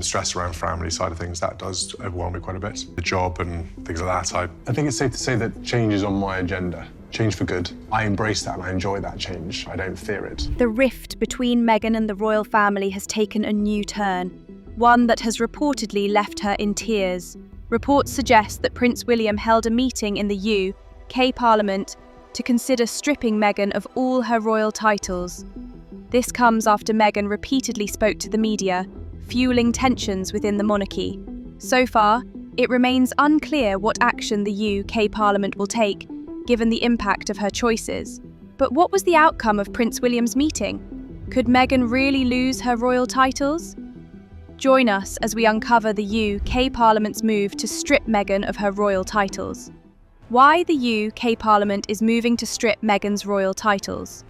stress around family side of things, that does overwhelm me quite a bit. The job and things like that, I think it's safe to say that change is on my agenda. Change for good. I embrace that and I enjoy that change. I don't fear it. The rift between Meghan and the royal family has taken a new turn, one that has reportedly left her in tears. Reports suggest that Prince William held a meeting in the UK Parliament to consider stripping Meghan of all her royal titles. This comes after Meghan repeatedly spoke to the media, fueling tensions within the monarchy. So far, it remains unclear what action the UK Parliament will take, given the impact of her choices. But what was the outcome of Prince William's meeting? Could Meghan really lose her royal titles? Join us as we uncover the UK Parliament's move to strip Meghan of her royal titles. Why the UK Parliament is moving to strip Meghan's royal titles.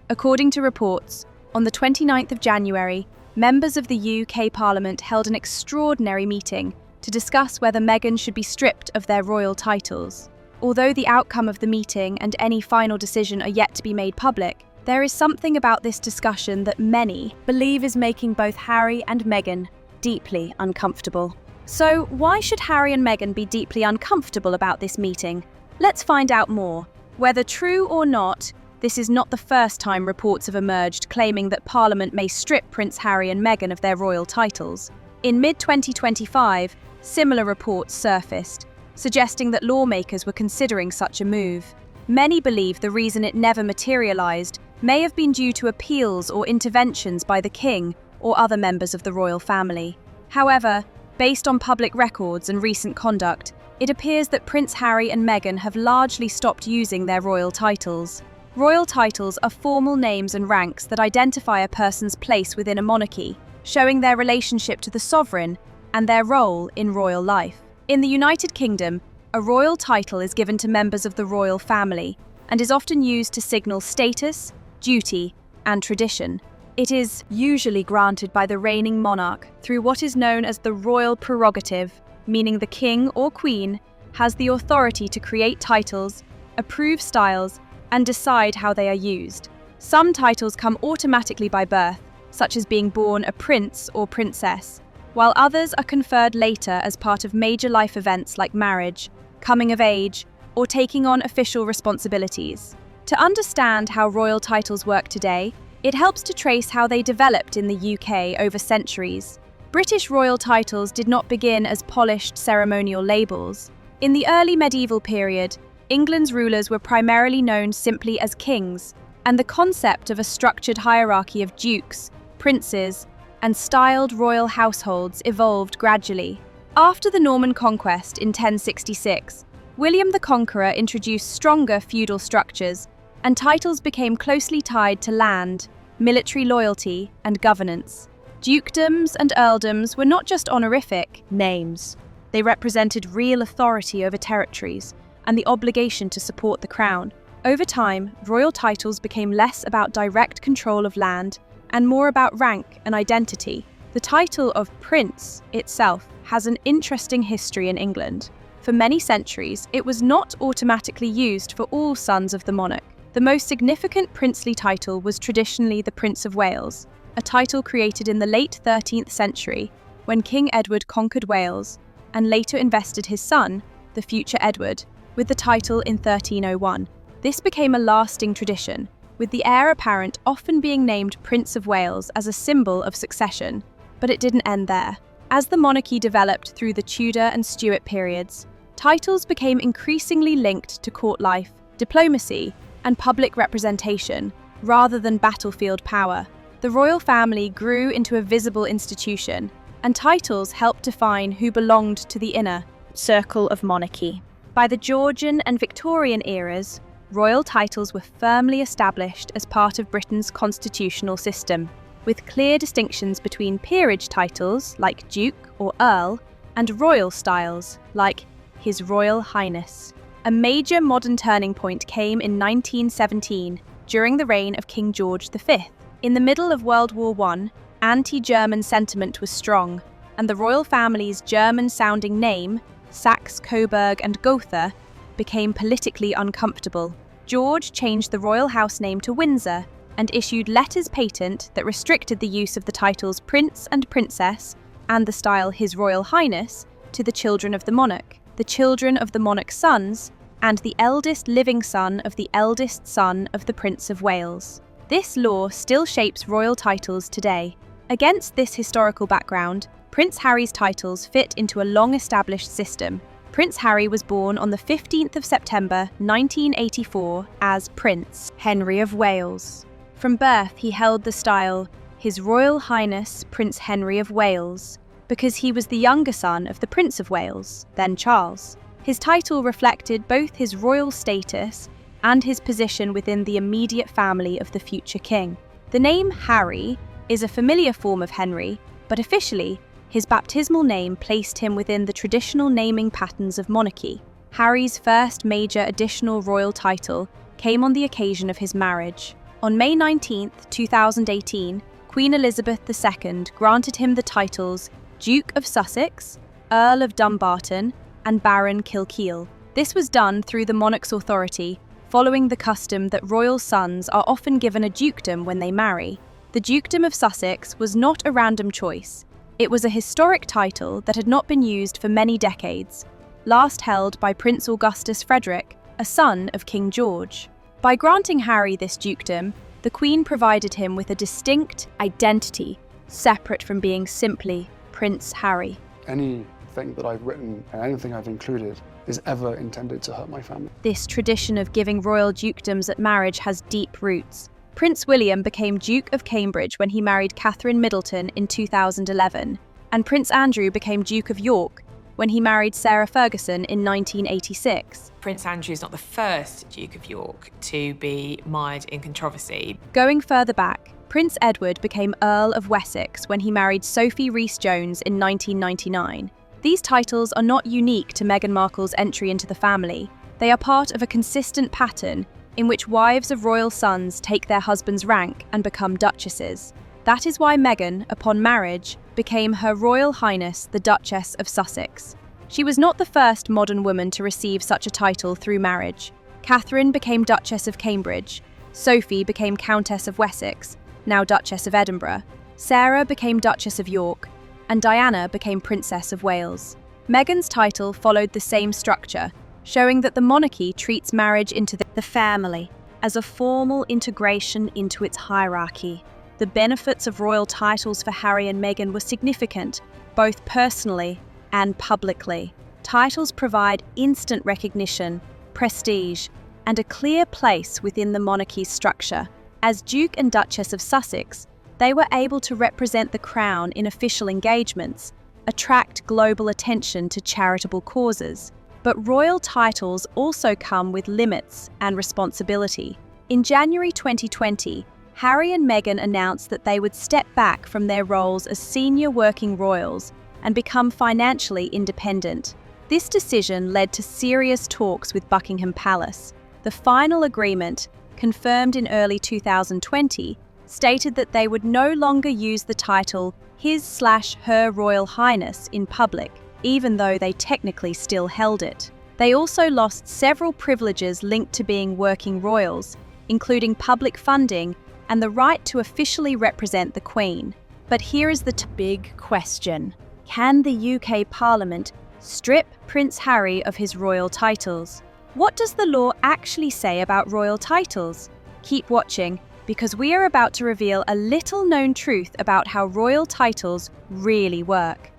According to reports, on the 29th of January, members of the UK Parliament held an extraordinary meeting to discuss whether Meghan should be stripped of their royal titles. Although the outcome of the meeting and any final decision are yet to be made public, there is something about this discussion that many believe is making both Harry and Meghan deeply uncomfortable. So why should Harry and Meghan be deeply uncomfortable about this meeting? Let's find out more. Whether true or not, this is not the first time reports have emerged claiming that Parliament may strip Prince Harry and Meghan of their royal titles. In mid-2025, similar reports surfaced, suggesting that lawmakers were considering such a move. Many believe the reason it never materialized may have been due to appeals or interventions by the king or other members of the royal family. However, based on public records and recent conduct, it appears that Prince Harry and Meghan have largely stopped using their royal titles. Royal titles are formal names and ranks that identify a person's place within a monarchy, showing their relationship to the sovereign and their role in royal life. In the United Kingdom, a royal title is given to members of the royal family and is often used to signal status, duty, and tradition. It is usually granted by the reigning monarch through what is known as the royal prerogative, meaning the king or queen has the authority to create titles, approve styles, and decide how they are used. Some titles come automatically by birth, such as being born a prince or princess, while others are conferred later as part of major life events like marriage, coming of age, or taking on official responsibilities. To understand how royal titles work today, it helps to trace how they developed in the UK over centuries. British royal titles did not begin as polished ceremonial labels. In the early medieval period, England's rulers were primarily known simply as kings, and the concept of a structured hierarchy of dukes, princes, and styled royal households evolved gradually. After the Norman conquest in 1066, William the Conqueror introduced stronger feudal structures, and titles became closely tied to land, military loyalty, and governance. Dukedoms and earldoms were not just honorific names. They represented real authority over territories and the obligation to support the crown. Over time, royal titles became less about direct control of land and more about rank and identity. The title of prince itself has an interesting history in England. For many centuries, it was not automatically used for all sons of the monarch. The most significant princely title was traditionally the Prince of Wales, a title created in the late 13th century when King Edward conquered Wales and later invested his son, the future Edward, with the title in 1301. This became a lasting tradition, with the heir apparent often being named Prince of Wales as a symbol of succession. But it didn't end there. As the monarchy developed through the Tudor and Stuart periods, titles became increasingly linked to court life, diplomacy, and public representation, rather than battlefield power. The royal family grew into a visible institution, and titles helped define who belonged to the inner circle of monarchy. By the Georgian and Victorian eras, royal titles were firmly established as part of Britain's constitutional system, with clear distinctions between peerage titles, like Duke or Earl, and royal styles, like His Royal Highness. A major modern turning point came in 1917, during the reign of King George V. In the middle of World War I, anti-German sentiment was strong, and the royal family's German-sounding name, Saxe, Coburg, and Gotha, became politically uncomfortable. George changed the royal house name to Windsor and issued letters patent that restricted the use of the titles Prince and Princess and the style His Royal Highness to the children of the monarch, the children of the monarch's sons, and the eldest living son of the eldest son of the Prince of Wales. This law still shapes royal titles today. Against this historical background, Prince Harry's titles fit into a long-established system. Prince Harry was born on the 15th of September 1984 as Prince Henry of Wales. From birth, he held the style His Royal Highness Prince Henry of Wales because he was the younger son of the Prince of Wales, then Charles. His title reflected both his royal status and his position within the immediate family of the future king. The name Harry is a familiar form of Henry, but officially, his baptismal name placed him within the traditional naming patterns of monarchy. Harry's first major additional royal title came on the occasion of his marriage. On May 19, 2018, Queen Elizabeth II granted him the titles Duke of Sussex, Earl of Dumbarton, and Baron Kilkeel. This was done through the monarch's authority, following the custom that royal sons are often given a dukedom when they marry. The Dukedom of Sussex was not a random choice. It was a historic title that had not been used for many decades, last held by Prince Augustus Frederick, a son of King George. By granting Harry this dukedom, the Queen provided him with a distinct identity, separate from being simply Prince Harry. Anything that I've written and anything I've included is ever intended to hurt my family. This tradition of giving royal dukedoms at marriage has deep roots. Prince William became Duke of Cambridge when he married Catherine Middleton in 2011, and Prince Andrew became Duke of York when he married Sarah Ferguson in 1986. Prince Andrew is not the first Duke of York to be mired in controversy. Going further back, Prince Edward became Earl of Wessex when he married Sophie Rhys-Jones in 1999. These titles are not unique to Meghan Markle's entry into the family. They are part of a consistent pattern in which wives of royal sons take their husband's rank and become duchesses. That is why Meghan, upon marriage, became Her Royal Highness the Duchess of Sussex. She was not the first modern woman to receive such a title through marriage. Catherine became Duchess of Cambridge, Sophie became Countess of Wessex, now Duchess of Edinburgh, Sarah became Duchess of York, and Diana became Princess of Wales. Meghan's title followed the same structure, showing that the monarchy treats marriage into the family as a formal integration into its hierarchy. The benefits of royal titles for Harry and Meghan were significant, both personally and publicly. Titles provide instant recognition, prestige, and a clear place within the monarchy's structure. As Duke and Duchess of Sussex, they were able to represent the crown in official engagements, attract global attention to charitable causes. But royal titles also come with limits and responsibility. In January 2020, Harry and Meghan announced that they would step back from their roles as senior working royals and become financially independent. This decision led to serious talks with Buckingham Palace. The final agreement, confirmed in early 2020, stated that they would no longer use the title His/Her Royal Highness in public, even though they technically still held it. They also lost several privileges linked to being working royals, including public funding and the right to officially represent the Queen. But here is the big question. Can the UK Parliament strip Prince Harry of his royal titles? What does the law actually say about royal titles? Keep watching, because we are about to reveal a little-known truth about how royal titles really work.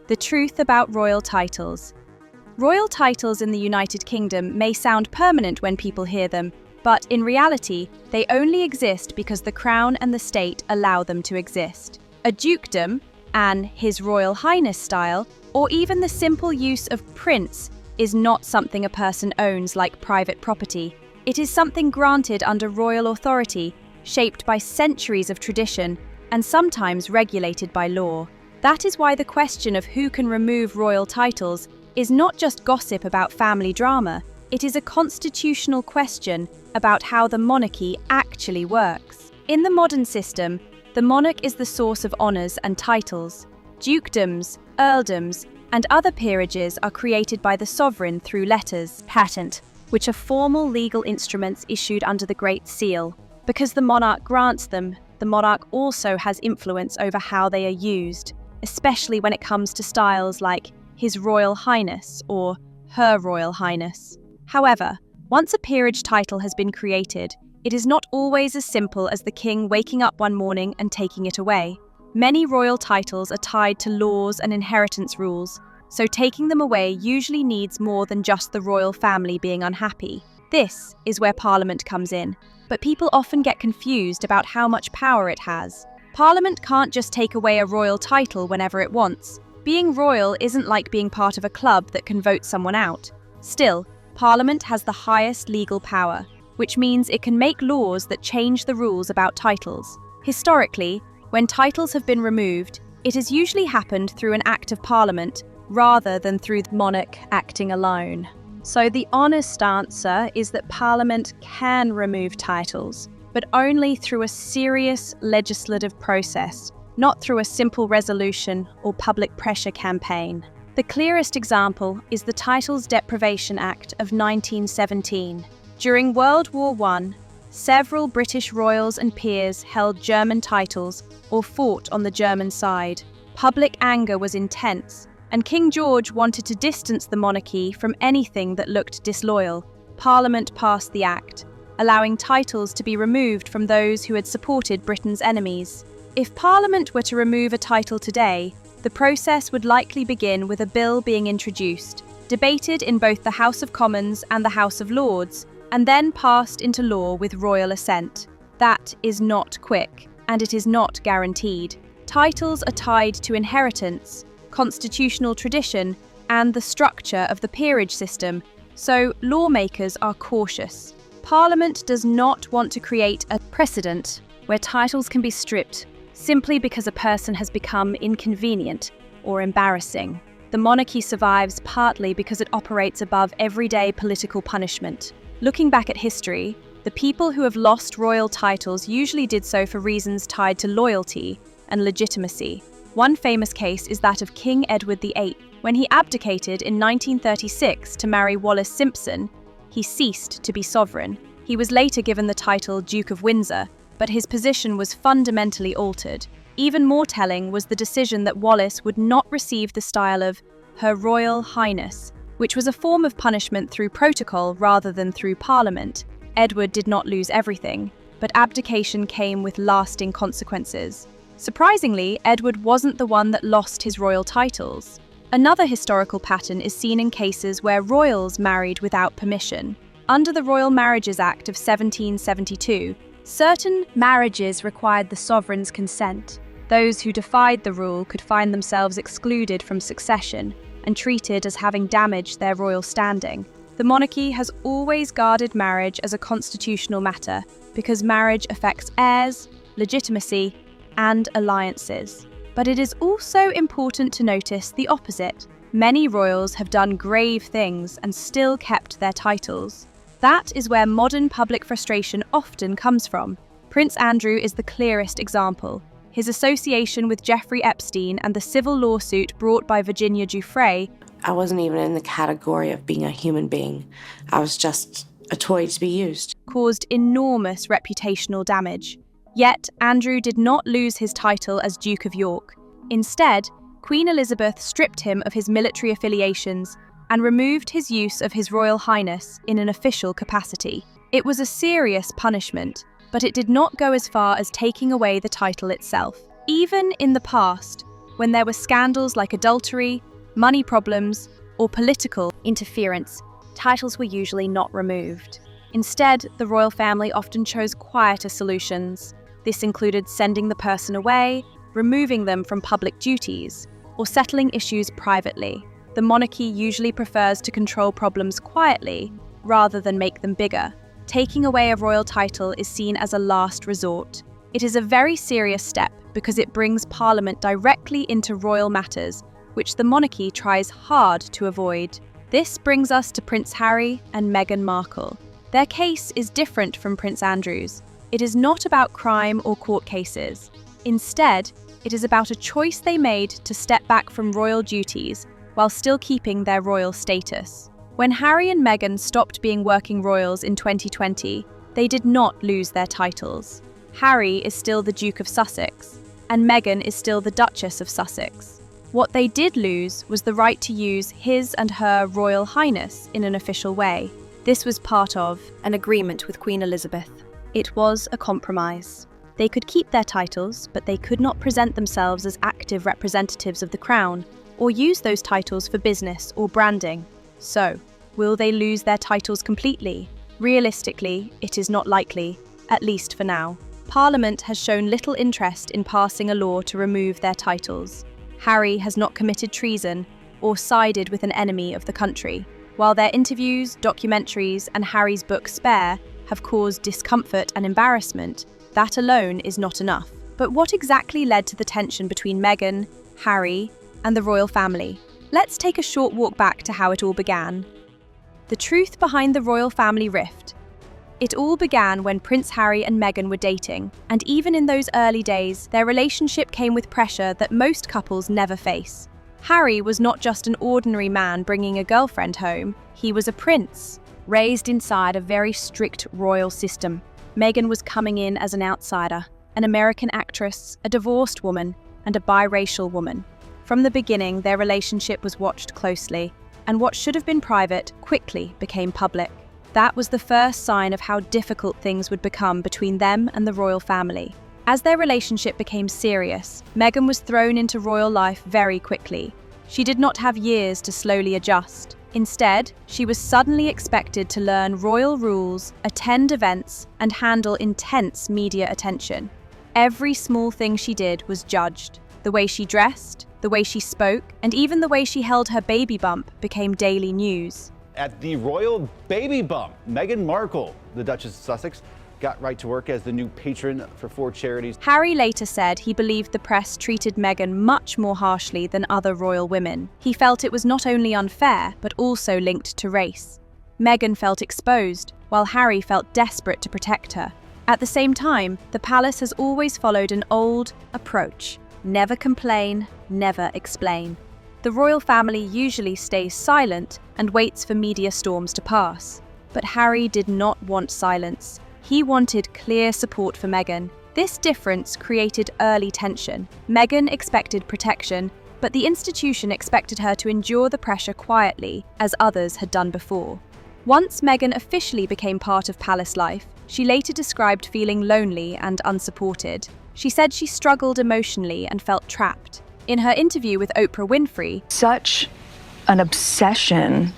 The truth about royal titles. Royal titles in the United Kingdom may sound permanent when people hear them, but in reality, they only exist because the Crown and the state allow them to exist. A dukedom, an His Royal Highness style, or even the simple use of prince is not something a person owns like private property. It is something granted under royal authority, shaped by centuries of tradition, and sometimes regulated by law. That is why the question of who can remove royal titles is not just gossip about family drama. It is a constitutional question about how the monarchy actually works. In the modern system, the monarch is the source of honours and titles. Dukedoms, earldoms, and other peerages are created by the sovereign through letters, patent, which are formal legal instruments issued under the Great Seal. Because the monarch grants them, the monarch also has influence over how they are used. especially when it comes to styles like His Royal Highness or Her Royal Highness. However, once a peerage title has been created, it is not always as simple as the king waking up one morning and taking it away. Many royal titles are tied to laws and inheritance rules, so taking them away usually needs more than just the royal family being unhappy. This is where Parliament comes in, but people often get confused about how much power it has. Parliament can't just take away a royal title whenever it wants. Being royal isn't like being part of a club that can vote someone out. Still, Parliament has the highest legal power, which means it can make laws that change the rules about titles. Historically, when titles have been removed, it has usually happened through an act of Parliament rather than through the monarch acting alone. So the honest answer is that Parliament can remove titles, but only through a serious legislative process, not through a simple resolution or public pressure campaign. The clearest example is the Titles Deprivation Act of 1917. During World War I, several British royals and peers held German titles or fought on the German side. Public anger was intense, and King George wanted to distance the monarchy from anything that looked disloyal. Parliament passed the act, allowing titles to be removed from those who had supported Britain's enemies. If Parliament were to remove a title today, the process would likely begin with a bill being introduced, debated in both the House of Commons and the House of Lords, and then passed into law with royal assent. That is not quick, and it is not guaranteed. Titles are tied to inheritance, constitutional tradition, and the structure of the peerage system, so lawmakers are cautious. Parliament does not want to create a precedent where titles can be stripped simply because a person has become inconvenient or embarrassing. The monarchy survives partly because it operates above everyday political punishment. Looking back at history, the people who have lost royal titles usually did so for reasons tied to loyalty and legitimacy. One famous case is that of King Edward VIII. When he abdicated in 1936 to marry Wallis Simpson, he ceased to be sovereign. He was later given the title Duke of Windsor, but his position was fundamentally altered. Even more telling was the decision that Wallis would not receive the style of Her Royal Highness, which was a form of punishment through protocol rather than through Parliament. Edward did not lose everything, but abdication came with lasting consequences. Surprisingly, Edward wasn't the one that lost his royal titles. Another historical pattern is seen in cases where royals married without permission. Under the Royal Marriages Act of 1772, certain marriages required the sovereign's consent. Those who defied the rule could find themselves excluded from succession and treated as having damaged their royal standing. The monarchy has always guarded marriage as a constitutional matter because marriage affects heirs, legitimacy, and alliances. But it is also important to notice the opposite. Many royals have done grave things and still kept their titles. That is where modern public frustration often comes from. Prince Andrew is the clearest example. His association with Jeffrey Epstein and the civil lawsuit brought by Virginia Giuffre. I wasn't even in the category of being a human being. I was just a toy to be used. Caused enormous reputational damage. Yet, Andrew did not lose his title as Duke of York. Instead, Queen Elizabeth stripped him of his military affiliations and removed his use of His Royal Highness in an official capacity. It was a serious punishment, but it did not go as far as taking away the title itself. Even in the past, when there were scandals like adultery, money problems, or political interference, titles were usually not removed. Instead, the royal family often chose quieter solutions. This included sending the person away, removing them from public duties, or settling issues privately. The monarchy usually prefers to control problems quietly, rather than make them bigger. Taking away a royal title is seen as a last resort. It is a very serious step because it brings Parliament directly into royal matters, which the monarchy tries hard to avoid. This brings us to Prince Harry and Meghan Markle. Their case is different from Prince Andrew's. It is not about crime or court cases. Instead, it is about a choice they made to step back from royal duties while still keeping their royal status. When Harry and Meghan stopped being working royals in 2020, they did not lose their titles. Harry is still the Duke of Sussex, and Meghan is still the Duchess of Sussex. What they did lose was the right to use His and Her Royal Highness in an official way. This was part of an agreement with Queen Elizabeth. It was a compromise. They could keep their titles, but they could not present themselves as active representatives of the crown, or use those titles for business or branding. So, will they lose their titles completely? Realistically, it is not likely, at least for now. Parliament has shown little interest in passing a law to remove their titles. Harry has not committed treason or sided with an enemy of the country. While their interviews, documentaries, and Harry's book Spare have caused discomfort and embarrassment, that alone is not enough. But what exactly led to the tension between Meghan, Harry, and the royal family? Let's take a short walk back to how it all began. The truth behind the royal family rift. It all began when Prince Harry and Meghan were dating, and even in those early days, their relationship came with pressure that most couples never face. Harry was not just an ordinary man bringing a girlfriend home, he was a prince, raised inside a very strict royal system. Meghan was coming in as an outsider, an American actress, a divorced woman, and a biracial woman. From the beginning, their relationship was watched closely, and what should have been private quickly became public. That was the first sign of how difficult things would become between them and the royal family. As their relationship became serious, Meghan was thrown into royal life very quickly. She did not have years to slowly adjust. Instead, she was suddenly expected to learn royal rules, attend events, and handle intense media attention. Every small thing she did was judged. The way she dressed, the way she spoke, and even the way she held her baby bump became daily news. At the royal baby bump, Meghan Markle, the Duchess of Sussex, got right to work as the new patron for 4 charities. Harry later said he believed the press treated Meghan much more harshly than other royal women. He felt it was not only unfair, but also linked to race. Meghan felt exposed, while Harry felt desperate to protect her. At the same time, the palace has always followed an old approach: never complain, never explain. The royal family usually stays silent and waits for media storms to pass. But Harry did not want silence. He wanted clear support for Meghan. This difference created early tension. Meghan expected protection, but the institution expected her to endure the pressure quietly, as others had done before. Once Meghan officially became part of palace life, she later described feeling lonely and unsupported. She said she struggled emotionally and felt trapped. In her interview with Oprah Winfrey, such an obsession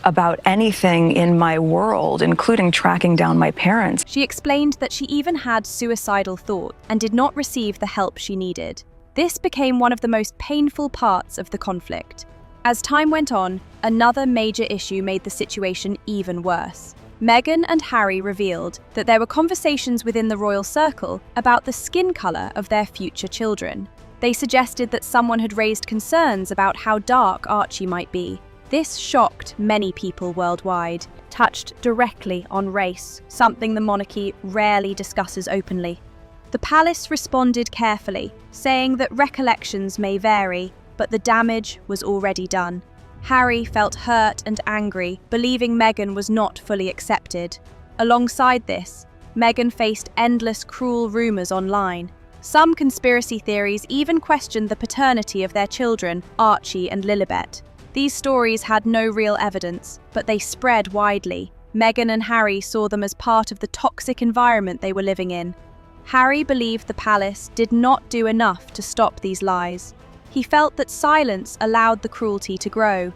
about anything in my world, including tracking down my parents. She explained that she even had suicidal thoughts and did not receive the help she needed. This became one of the most painful parts of the conflict. As time went on, another major issue made the situation even worse. Meghan and Harry revealed that there were conversations within the royal circle about the skin color of their future children. They suggested that someone had raised concerns about how dark Archie might be. This shocked many people worldwide, touched directly on race, something the monarchy rarely discusses openly. The palace responded carefully, saying that recollections may vary, but the damage was already done. Harry felt hurt and angry, believing Meghan was not fully accepted. Alongside this, Meghan faced endless cruel rumors online. Some conspiracy theories even questioned the paternity of their children, Archie and Lilibet. These stories had no real evidence, but they spread widely. Meghan and Harry saw them as part of the toxic environment they were living in. Harry believed the palace did not do enough to stop these lies. He felt that silence allowed the cruelty to grow.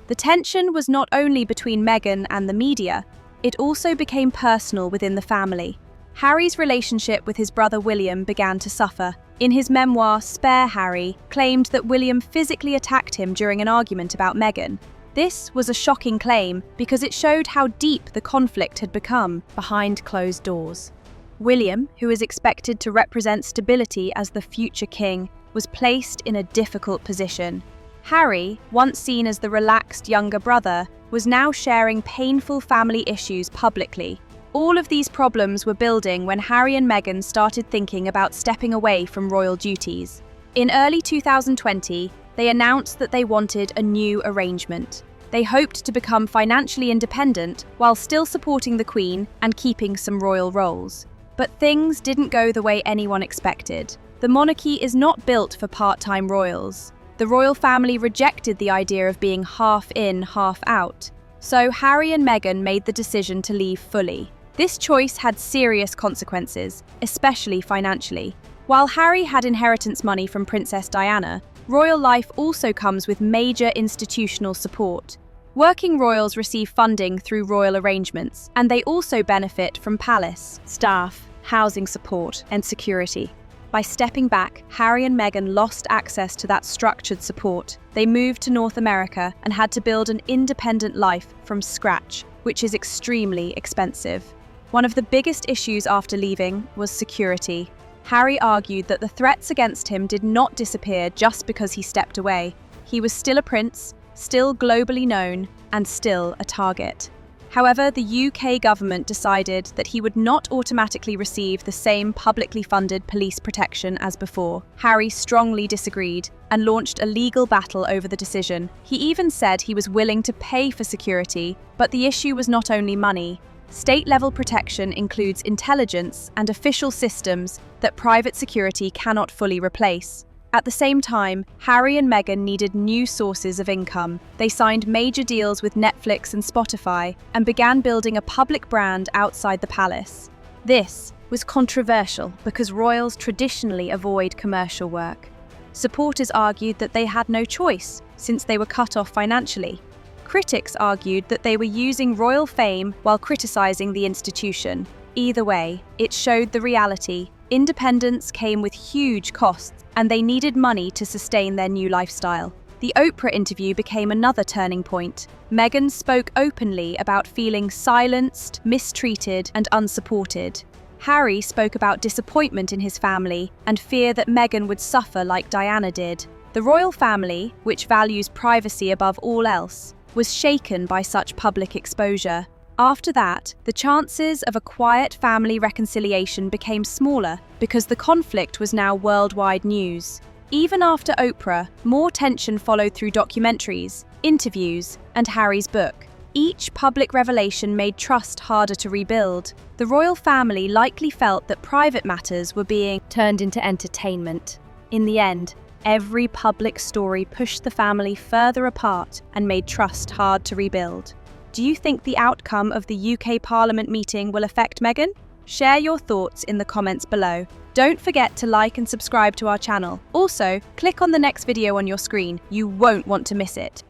The tension was not only between Meghan and the media, it also became personal within the family. Harry's relationship with his brother William began to suffer. In his memoir, Spare Harry claimed that William physically attacked him during an argument about Meghan. This was a shocking claim because it showed how deep the conflict had become behind closed doors. William, who is expected to represent stability as the future king, was placed in a difficult position. Harry, once seen as the relaxed younger brother, was now sharing painful family issues publicly. All of these problems were building when Harry and Meghan started thinking about stepping away from royal duties. In early 2020, they announced that they wanted a new arrangement. They hoped to become financially independent while still supporting the Queen and keeping some royal roles. But things didn't go the way anyone expected. The monarchy is not built for part-time royals. The royal family rejected the idea of being half in, half out. So Harry and Meghan made the decision to leave fully. This choice had serious consequences, especially financially. While Harry had inheritance money from Princess Diana, royal life also comes with major institutional support. Working royals receive funding through royal arrangements, and they also benefit from palace, staff, housing support, and security. By stepping back, Harry and Meghan lost access to that structured support. They moved to North America and had to build an independent life from scratch, which is extremely expensive. One of the biggest issues after leaving was security. Harry argued that the threats against him did not disappear just because he stepped away. He was still a prince, still globally known, and still a target. However, the UK government decided that he would not automatically receive the same publicly funded police protection as before. Harry strongly disagreed and launched a legal battle over the decision. He even said he was willing to pay for security, but the issue was not only money. State-level protection includes intelligence and official systems that private security cannot fully replace. At the same time, Harry and Meghan needed new sources of income. They signed major deals with Netflix and Spotify and began building a public brand outside the palace. This was controversial because royals traditionally avoid commercial work. Supporters argued that they had no choice since they were cut off financially. Critics argued that they were using royal fame while criticizing the institution. Either way, it showed the reality. Independence came with huge costs, and they needed money to sustain their new lifestyle. The Oprah interview became another turning point. Meghan spoke openly about feeling silenced, mistreated, and unsupported. Harry spoke about disappointment in his family and fear that Meghan would suffer like Diana did. The royal family, which values privacy above all else, was shaken by such public exposure. After that, the chances of a quiet family reconciliation became smaller because the conflict was now worldwide news. Even after Oprah, more tension followed through documentaries, interviews, and Harry's book. Each public revelation made trust harder to rebuild. The royal family likely felt that private matters were being turned into entertainment. In the end, every public story pushed the family further apart and made trust hard to rebuild. Do you think the outcome of the UK Parliament meeting will affect Meghan? Share your thoughts in the comments below. Don't forget to like and subscribe to our channel. Also, click on the next video on your screen. You won't want to miss it.